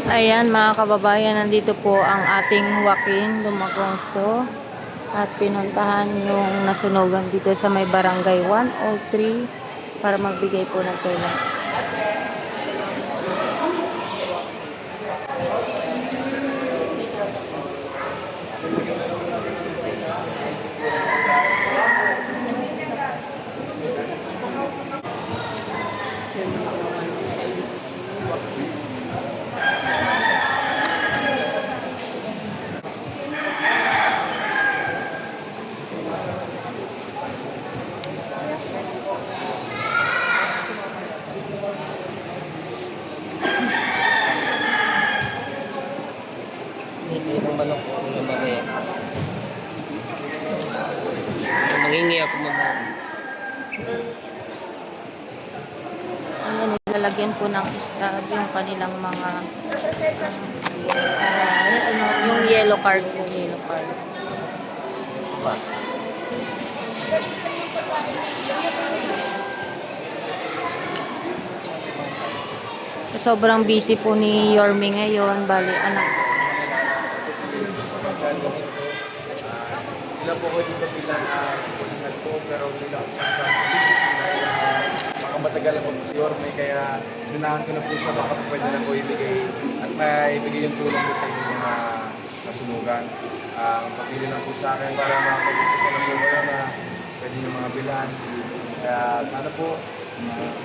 Ayan mga kababayan, nandito po ang ating Joaquin Dumagoso at pinuntahan yung nasunugan dito sa may barangay 103 para magbigay po ng tulong. Hindi naman ako mamaya. Mangingi ako mamaya. Ayan, nilalagyan po ng stab yung kanilang mga yung yellow card po, yellow card. Sa sobrang busy po ni Yorme ngayon, bali anak. Ilan po ko dito bilang polisinal po, pero bilang isang sa baka matagal na po si Yorme, kaya dunahan ko na po siya, baka pwede na po ibigay at maibigay yung tulong po sa inyong mga nasunugan. Pagpili lang po sa akin para makapag-umpisa na po kayo na pwede yung mga bilan. Kaya sana po,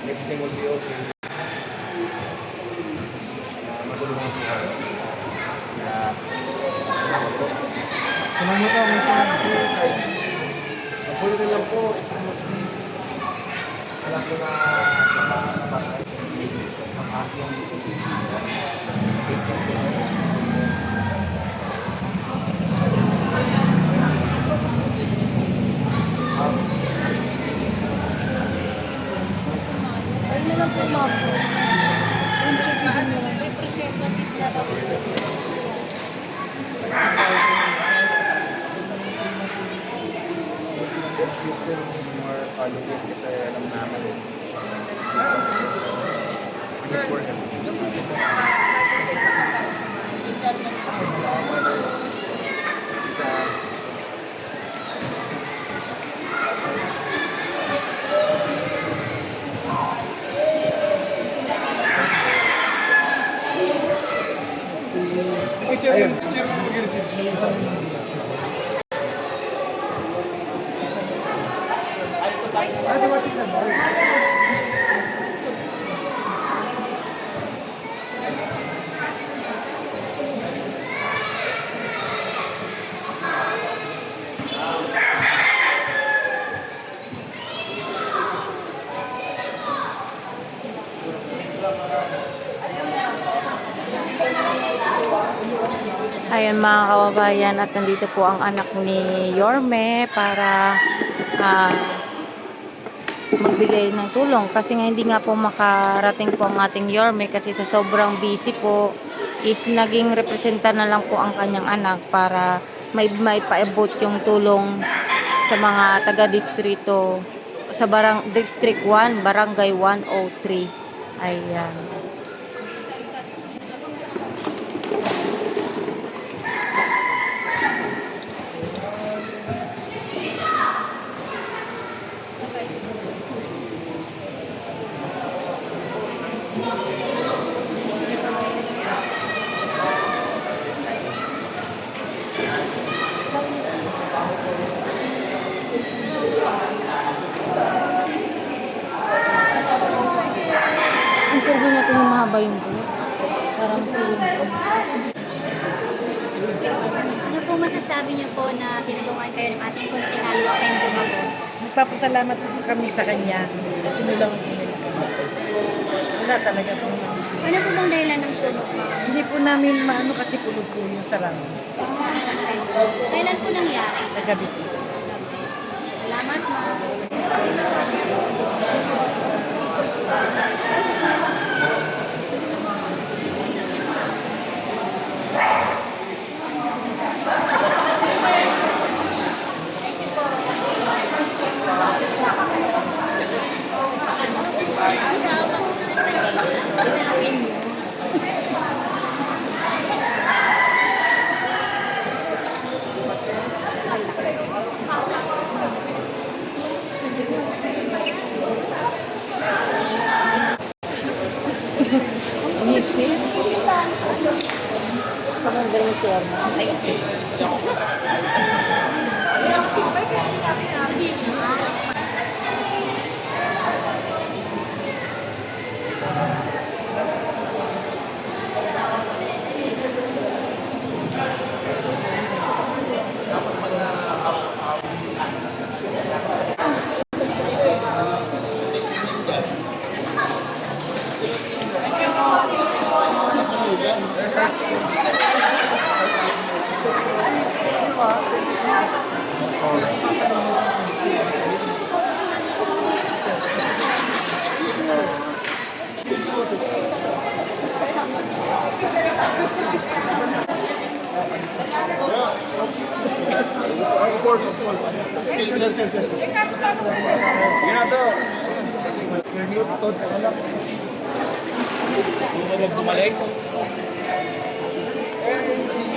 everything will be okay. Matulungan po kayo. Kaya, salamat po. Salamat po, may salamat po. Mabuti na lang po, isang Muslim. Alam ko na sa mga kapatid, ang aking Ay na lang po mga po. Representative na po. Houston more following kasi alam namin before him. Ayun. Chairman mag-receive. Ayan mga kababayan, at nandito po ang anak ni Yorme para magbigay ng tulong kasi nga hindi nga po makarating po ang ating Yorme kasi sa sobrang busy po is naging representa na lang po ang kanyang anak para may paabot yung tulong sa mga taga-distrito sa District 1, Barangay 103. Ayan. Interview natin yung mahaba yung buhok. Parang feeling ko. Ano po masasabi niyo po na tinulungan kayo ng ating konsehal Joaquin Dumagoso? Nagpapasalamat po kami sa kanya. Tinulungan po nila kami. Wala talaga po. Ano po bang dahilan ng sunog, ma'am? Hindi po namin maano kasi pulog po yung sarang. Kailan po nangyari? Nagabi po. Salamat, ma'am. kayo si Orma. Ay, kasi.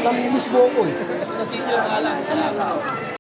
Kami mismo ko eh. Sa senior nga lang.